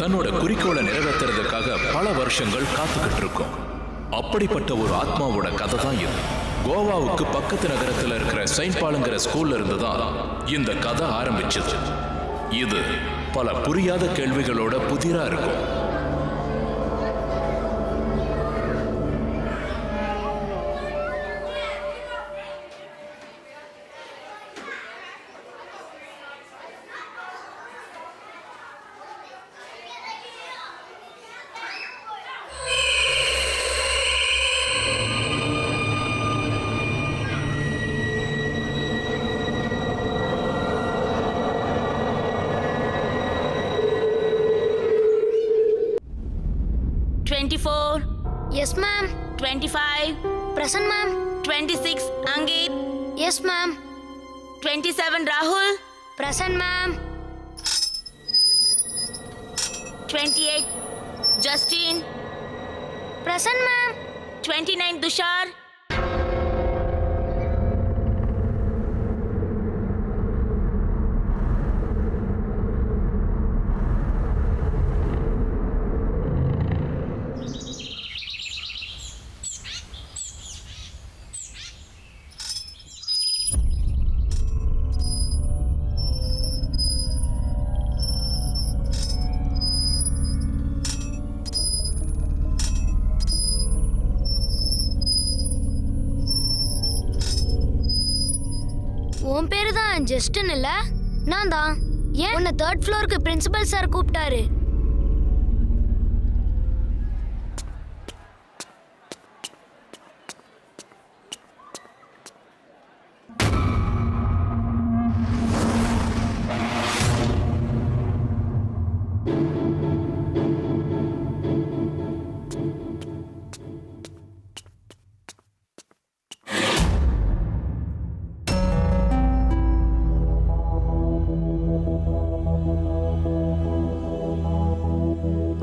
தன்னோட குறிக்கோளை நிறைவேற்றுறதுக்காக பல வருஷங்கள் காத்துக்கிட்டு இருக்கும். அப்படிப்பட்ட ஒரு ஆத்மாவோட கதை தான் இது. கோவாவுக்கு பக்கத்து நகரத்தில் இருக்கிற செயின்ட் பாலுங்கிற ஸ்கூல்ல இருந்து தான் இந்த கதை ஆரம்பிச்சது. இது பல புரியாத கேள்விகளோட புதிரா இருக்கும். Yes, ma'am. 25. Present, ma'am. 26. Angit. Yes, ma'am. 27. Rahul. Present, ma'am. 28. Justin. Present, ma'am. 29. Dushar. உன் பேரு தான் ஜஸ்டின் இல்ல? நான் தான். ஏன் உன்னை 3rd ஃப்ளோருக்கு பிரின்சிபல் சார் கூப்பிட்டாரு.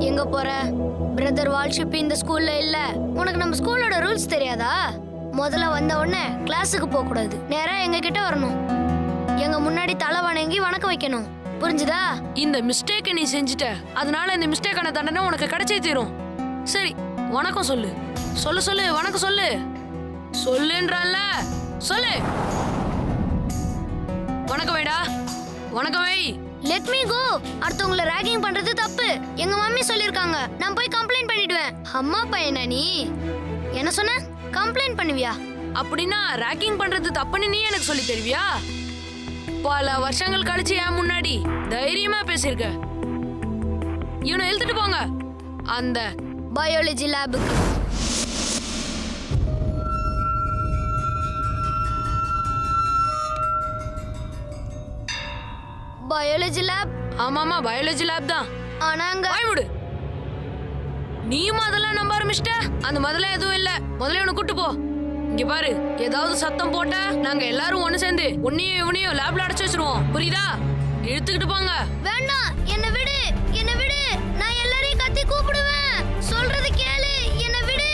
எங்க போற? பிரதர் வால்ஷிப் இந்த ஸ்கூல்ல இல்ல. உனக்கு நம்ம ஸ்கூலோட ரூல்ஸ் தெரியாதா? முதல்ல வந்த உடனே கிளாஸுக்கு போக கூடாது. நேரா எங்க கிட்ட வரணும். எங்க முன்னாடி தலை வணங்கி வணக்கம் வைக்கணும். புரிஞ்சுதா? இந்த மிஸ்டேக் நீ செஞ்சுட்ட. அதனால இந்த மிஸ்டேக்கான தண்டனை உனக்கு கிடைச்சே தீரும். சரி, வணக்கம் சொல்லு. சொல்லு வணக்கம் சொல்லு. சொல்லுன்றல்ல, சொல்லு. வணக்கம் வைடா, வணக்கம் வை. லெட் மீ கோ. அடுத்தவங்கள ராகிங் பண்றது தப்பு. எங்க மம்மி சொல்லிருக்காங்க. நான் போய் கம்ப்ளைண்ட் பண்ணிடுவேன். அம்மா பையனா நீ? என்ன சொன்ன? கம்ப்ளைண்ட் பண்ணுவியா? அப்படின்னா ராக்கிங் பண்றது தப்புன்னு நீ எனக்கு சொல்லி தருவியா? பல வருஷங்கள் கழிச்சு என் முன்னாடி தைரியமா பேசியிருக்க. இவனை இழுத்துட்டு போங்க அந்த பயாலஜி லேபுக்கு. Biology lab? ஆமாமா, பயாலஜி லேப் தான். ஆனா அங்க வாய்முடு. நீ முதல்ல நம்ப ஆரம்பிச்சிட்ட. அந்த முதல்ல எதுவும் இல்ல. முதல்ல இவனை கூட்டு போ. இங்க பாரு, ஏதாவது சத்தம் போட்ட நாங்க எல்லாரும் ஒண்ணு சேர்ந்து உன்னையும் இவனையும் லேப்ல அடைச்சு வச்சிருவோம். புரியுதா? இழுத்துக்கிட்டு போங்க. வேண்டாம், என்ன விடு, என்ன விடு. நான் எல்லாரையும் கத்தி கூப்பிடுவேன். சொல்றது கேளு. என்ன விடு,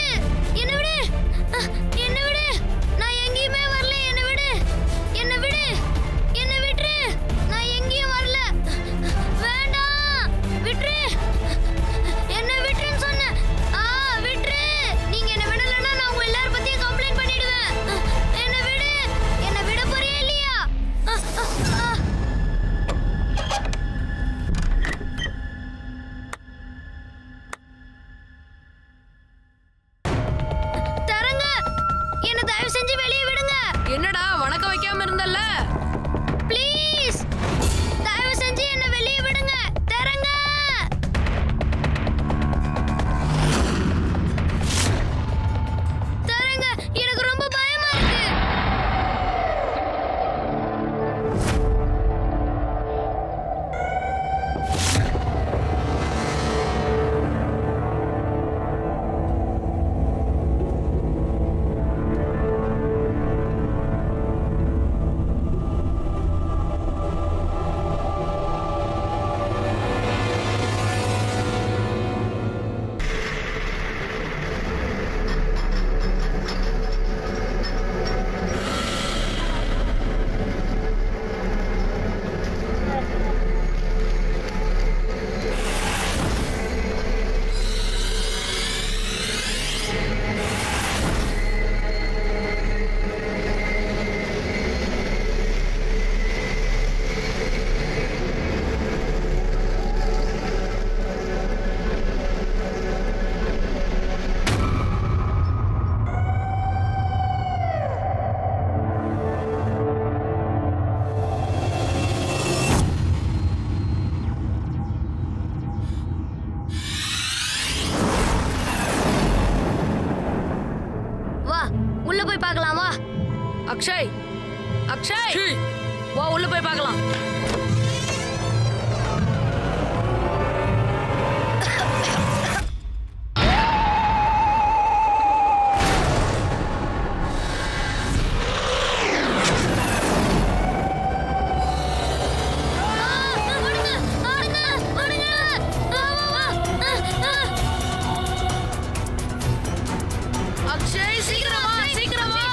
என்ன விடு, என்ன விடு. நான் எங்கேயுமே வரல. என்ன விடு, என்ன விடு, என்ன விட்டுரு. நான் எங்கேயும் வரல. வேண்டாம், விட்டுரு. என்ன விட்டுருன்னு சொன்னேன். விட்டுரு. நீங்க என்ன விடலன்னா நான் உங்க எல்லார பத்தியும் கம்ப்ளைண்ட் பண்ணிடுவேன். என்ன விடு, என்ன விட போறியா இல்லையா? சீ, வா உள்ள போய் பார்க்கலாம். அக்ஷய் சீக்கிரம் வா, சீக்கிரம் வா.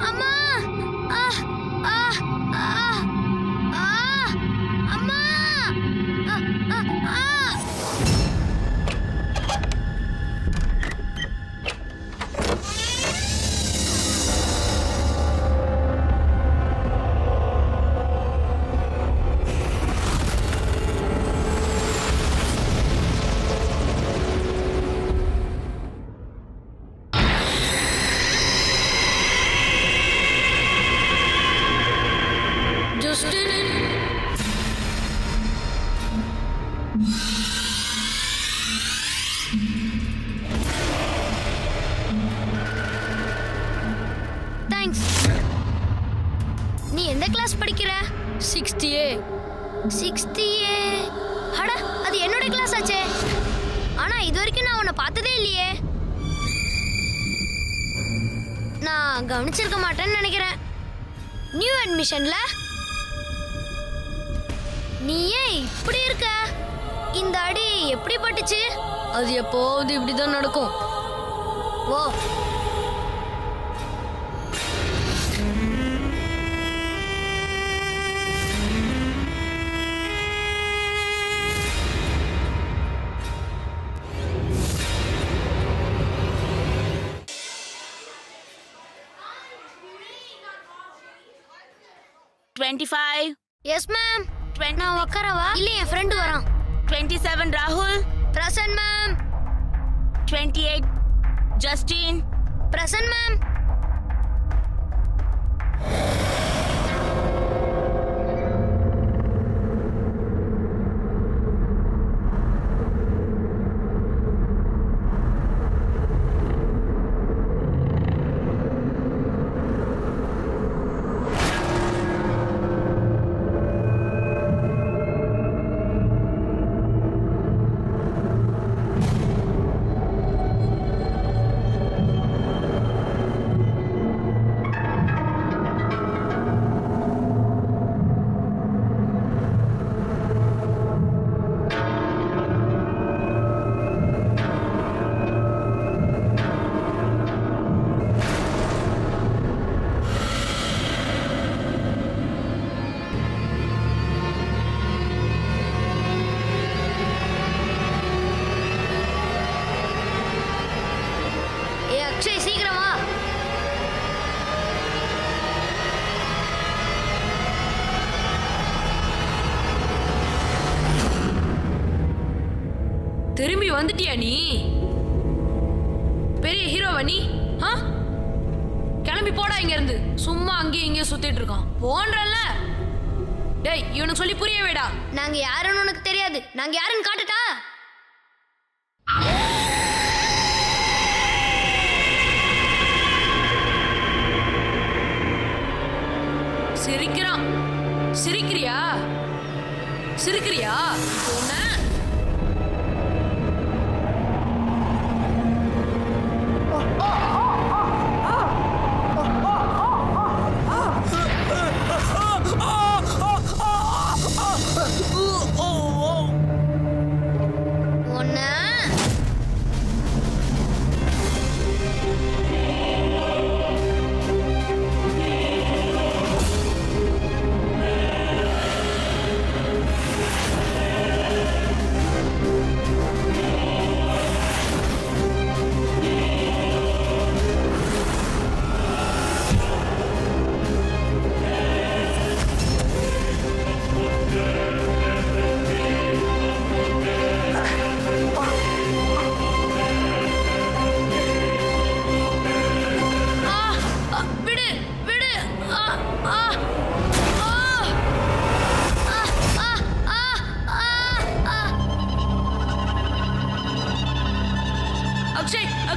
அம்மா அம்மா ஜஸ்டின், தேங்க்ஸ். நீ எந்த கிளாஸ் படிக்கிற? 60A. 60A. அட, அது என்னோட கிளாஸ் ஆச்சே. ஆனா இது வரைக்கும் நான் உன்னை பார்த்ததே இல்லையே. நான் கவனிச்சிருக்க மாட்டேன்னு நினைக்கிறேன். நியூ அட்மிஷன்ல நீ ஏன் இப்படி இருக்க? இந்த அடி எப்படி பட்டுச்சு? அது எப்போது இப்படிதான் நடக்கும். ஓ, $25, எஸ் மேம். 20, நான் உட்காரவா? இல்ல, என் ஃப்ரெண்டு வரான். 27 Rahul, Prasan ma'am. 28 Justin, Prasan ma'am. Akshay, சீக்கிரம் வா. திரும்பி வந்துட்டியா நீ? பெரிய ஹீரோவா நீ? கிளம்பி போடா இங்க இருந்து. சும்மா அங்கேயும் இங்கேயும் சுத்திட்டு இருக்கான். போன்றல்ல. டேய், இவனுக்கு சொல்லி புரிய வேடா. நாங்க யாருன்னு உனக்கு தெரியாது. நாங்க யாருன்னு காட்டுட்டா? சிரிக்கிறான். சிரிக்கிறியா? சிரிக்கிறியா? சொன்ன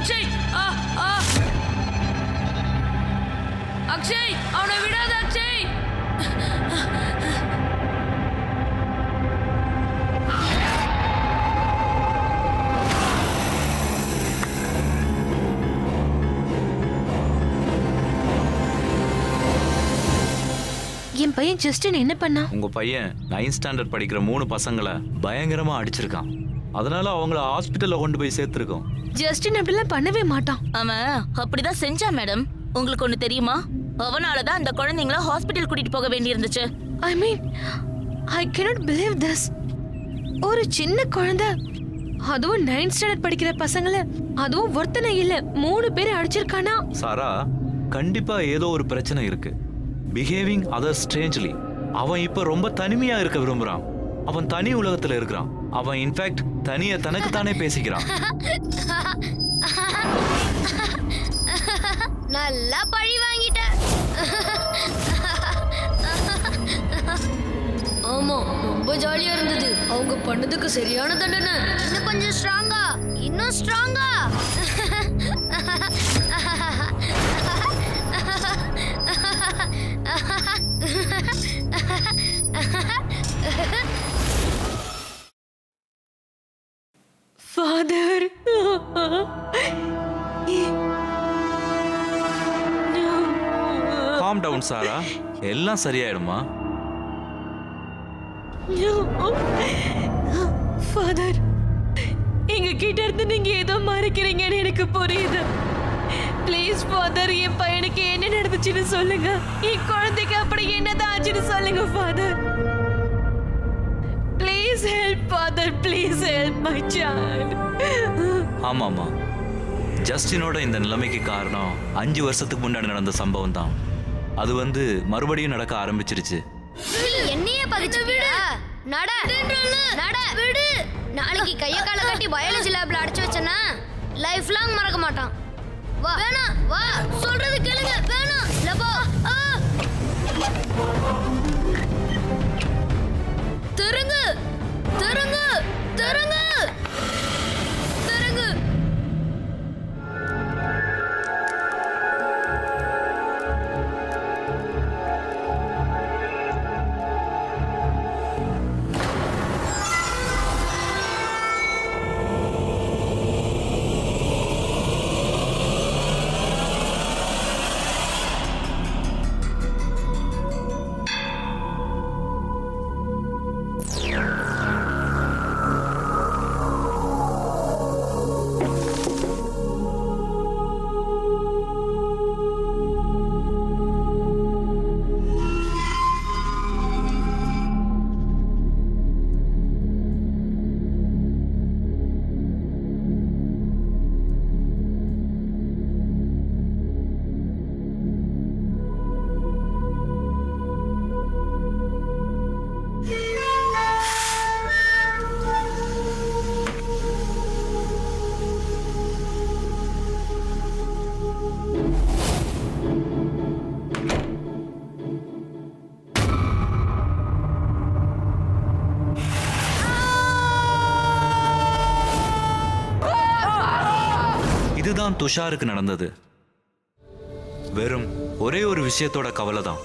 அக்ஷய் அக்ஷய் அவனை விடாத அக்ஷய். என் பையன் ஜஸ்டின் என்ன பண்ணா? உங்க பையன் 9th ஸ்டாண்டர்ட் படிக்கிற 3 பசங்களை பயங்கரமா அடிச்சிருக்கான். அதனால அவங்கள ஹாஸ்பிட்டல்ல கொண்டு போய் சேர்த்திருக்கோம். ஜஸ்டின் அப்படிலாம் பண்ணவே மாட்டான். அவன் அப்படிதான் செஞ்சான் மேடம். உங்களுக்கு ஒண்ணு தெரியுமா? அவனாலதான் அந்த குழந்தைங்கள ஹாஸ்பிட்டல் கூட்டிட்டு போக வேண்டி இருந்துச்சு. ஐ மீன் ஐ cannot believe this. ஒரு சின்ன குழந்தை, அதுவும் 9th ஸ்டாண்டர்ட் படிக்கிற பசங்கள, அதுவும் ஒருத்தனை இல்ல 3 பேரை அடிச்சிருக்கானா? சாரா, கண்டிப்பா ஏதோ ஒரு பிரச்சனை இருக்கு. Behaving other strangely. அவன் இப்ப ரொம்ப தனிமையா இருக்க விரும்புறான். அவன் தனி உலகத்துல இருக்கிறான். அவன் இன்ஃபேக்ட் தனியா தனக்கு தானே பேசிக்கிறான். நல்லா பழி வாங்கிட்ட. ஆமா, ரொம்ப ஜாலியா இருந்தது. அவங்க பண்ணதுக்கு சரியான தண்டனை. இன்னும் கொஞ்சம் ஸ்ட்ராங்கா, இன்னும் ஸ்ட்ராங்கா. ஃபாதர், காம் டவுன் சாரா, எல்லாம் சரியாயிடுமா? ஃபாதர், எங்க கிட்ட இருந்து நீங்க ஏதோ மறைக்கிறீங்கன்னு எனக்கு புரியுது. ப்ளீஸ் ஃபாதர், என் பையனுக்கு என்ன நடந்துச்சுன்னு சொல்லுங்க. என் குழந்தைக்கு அப்படி என்னதான் ஆச்சுன்னு சொல்லுங்க father. Please help father, please help my child. ஆமாமா, ஜஸ்டினோட இந்த நிலைமைக்கு காரணம் 5 வருஷத்துக்கு முன்னாடி நடந்த சம்பவம் தான். அது மறுபடியும் நடக்க ஆரம்பிச்சிருச்சு. என்னையே பகிச்சு விடு. நட நட விடு. நாளைக்கு கைய கால கட்டி பயாலஜி லேப்ல அடைச்சு வச்சனா லைஃப் லாங் மறக்க மாட்டான். வா, வேணாம், வா, சொல்றது கேளுங்க. வேணாம், லபோ. திருங்க திருங்க திருங்க திருங்க. இதுதான் துஷாருக்கு நடந்தது. வெறும் ஒரே ஒரு விஷயத்தோட கவலை தான்.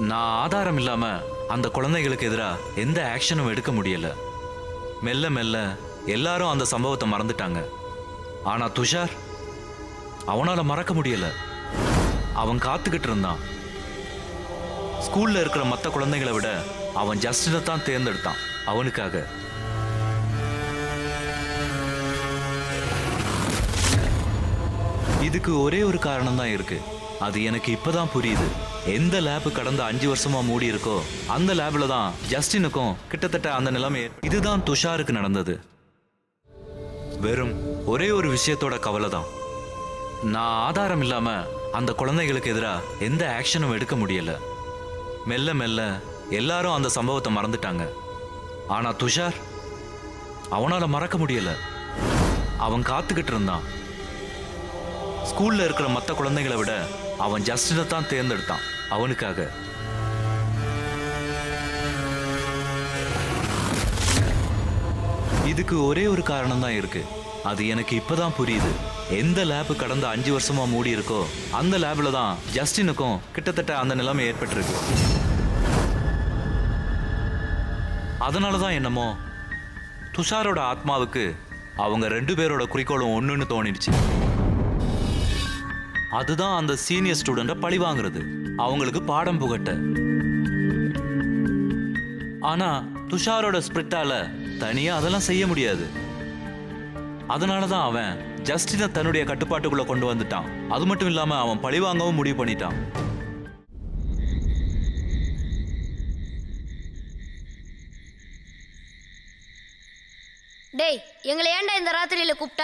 நான் ஆதாரம் இல்லாம அந்த குழந்தைகளுக்கு எதிராக எந்த ஆக்ஷனும் எடுக்க முடியல. மெல்ல மெல்ல எல்லாரும் அந்த சம்பவத்தை மறந்துட்டாங்க. ஆனா துஷார், அவனால மறக்க முடியல. அவன் காத்துக்கிட்டு இருந்தான். ஸ்கூல்ல இருக்கிற மற்ற குழந்தைகளை விட அவன் ஜஸ்டினை தான் தேர்ந்தெடுத்தான் அவனுக்காக. இதுக்கு ஒரே ஒரு காரணம் தான் இருக்கு. அது எனக்கு இப்பதான் புரியுது. எந்த லேப் கடந்த 5 வருஷமா மூடி இருக்கோ அந்த லேப்ல தான் ஜஸ்டினுக்கும் கிட்டத்தட்ட அந்த நிலைமை. இதுதான் துஷாருக்கு நடந்தது. வெறும் ஒரே ஒரு விஷயத்தோட கவலை தான். நான் ஆதாரம் இல்லாம அந்த குழந்தைகளுக்கு எதிராக எந்த ஆக்ஷனும் எடுக்க முடியல. மெல்ல மெல்ல எல்லாரும் அந்த சம்பவத்தை மறந்துட்டாங்க. ஆனா துஷார், அவனால மறக்க முடியல. அவன் காத்துக்கிட்டு இருந்தான். ஸ்கூல்ல இருக்கிற மற்ற குழந்தைகளை விட அவன் ஜஸ்டினை தான் தேர்ந்தெடுத்தான் அவனுக்காக. இதுக்கு ஒரே ஒரு காரணம் தான் இருக்கு. அது எனக்கு இப்பதான் புரியுது. எந்த லேப் கடந்த 5 வருஷமா மூடி இருக்கோ அந்த லேப்ல தான் ஜஸ்டினுக்கும் கிட்டத்தட்ட அந்த நிலைமை ஏற்பட்டிருக்கு. அதனாலதான் என்னமோ துஷாரோட ஆத்மாவுக்கு அவங்க 2 பேரோட குறிக்கோளும் ஒண்ணுன்னு தோணிடுச்சு. அதுதான் அந்த சீனியர் ஸ்டூடெண்ட பழி வாங்குறது, அவங்களுக்கு பாடம் புகட்ட. ஆனா துஷாரோட ஸ்பிரிட்டால தனியா அதெல்லாம் செய்ய முடியாது. அதனாலதான் அவன் ஜஸ்டினை தன்னுடைய கட்டுப்பாட்டுக்குள்ள கொண்டு வந்துட்டான். அது மட்டும் இல்லாம அவன் பழி வாங்கவும் முடிவு பண்ணிட்டான். டேய், எங்களை ஏன்டா இந்த ராத்திரியில கூப்பிட்ட?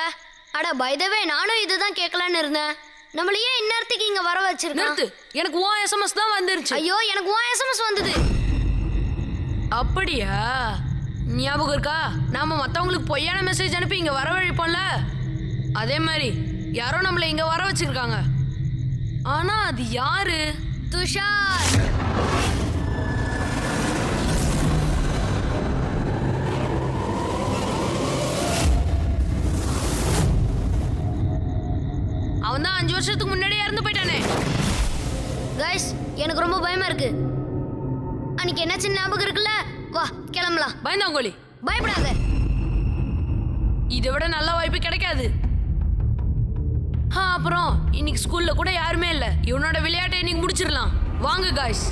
அட பை தி வே, நானும் இதுதான் கேட்கலான்னு இருந்தேன். நம்மள ஏன் இந்நேரத்துக்கு இங்க வர வச்சிருக்க? நிறுத்து. எனக்கு உன் எஸ்எம்எஸ் தான் வந்துருச்சு. ஐயோ, எனக்கு உன் எஸ்எம்எஸ் வந்தது. அப்படியா? ஞாபகம் இருக்கா? நாம மத்தவங்களுக்கு பொய்யான மெசேஜ் அனுப்பி இங்க வரவழைப்போம்ல, அதே மாதிரி யாரோ நம்மள இங்க வர வச்சிருக்காங்க. ஆனா அது யாரு? துஷார். அவன் தான் 5 வருஷத்துக்கு முன்னாடியே இறந்து போயிட்டானே. கைஸ், எனக்கு ரொம்ப பயமா இருக்கு. அன்னைக்கு என்ன சின்ன ஞாபகம் இருக்குல்ல? வா கிளம்பலாம். பயந்தாங்கோலி, பயப்படாத. இதை விட நல்ல வாய்ப்பு கிடைக்காது. அப்புறம் இன்னைக்கு ஸ்கூல்ல கூட யாருமே இல்ல. இவனோட விளையாட்டை இன்னைக்கு முடிச்சிடலாம். வாங்க காய்ஸ்.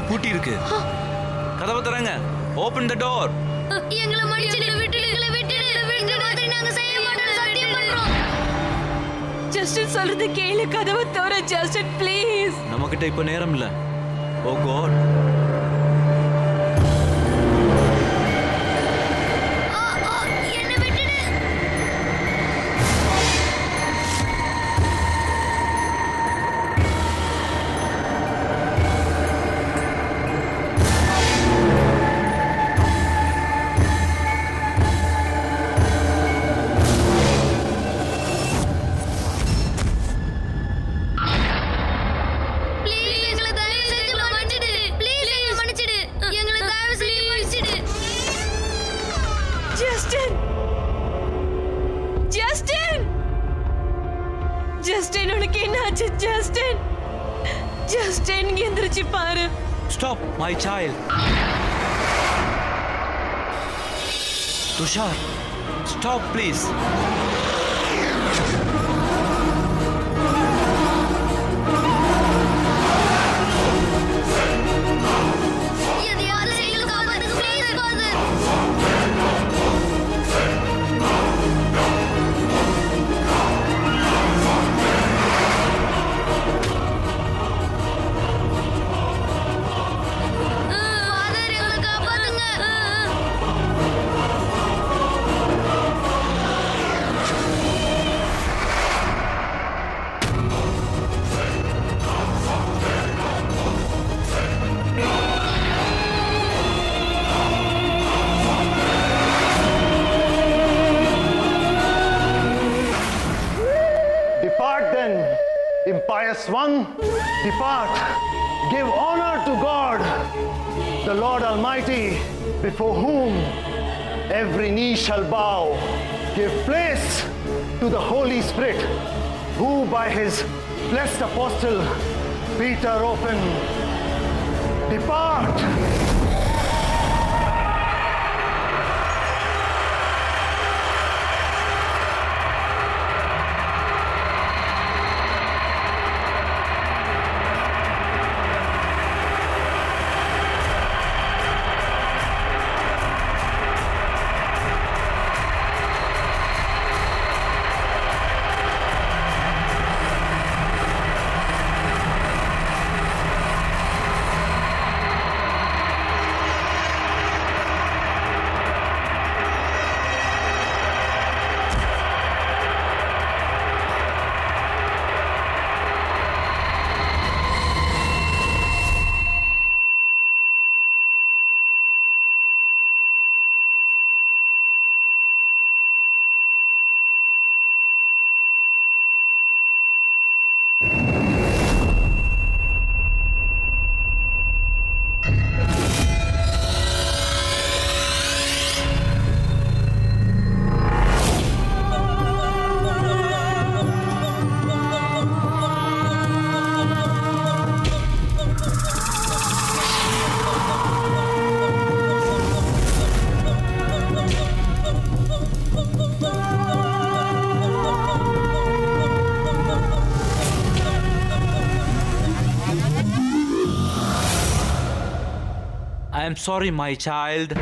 பூட்டி இருக்கு. கதவை திறங்க. Open the door. எங்களை மன்னிச்சிடு, விட்டுடு, எங்களை விட்டுடு. இந்த மாதிரி நாங்க செய்ய மாட்டோம், சத்தியம் பண்றோம். ஜஸ்டின் சொல்றது கேளு, கதவை திற ஜஸ்டின் ப்ளீஸ். நமக்கிட்ட இப்ப நேரம் இல்ல. ஓ காட். என்னை விட்டுடு. ஜஸ்டின், உனக்கு என்னாச்சு ஜஸ்டின்? ஜஸ்டின், எந்திரிச்சு பாரு. Stop, my child. Tushar, stop please. எதையாவது எங்களை காப்பாத்துங்க please father. Depart. Give honor to God, the Lord Almighty, before whom every knee shall bow. Give place to the Holy Spirit, who by his blessed apostle Peter opened. Depart. I am sorry, my child.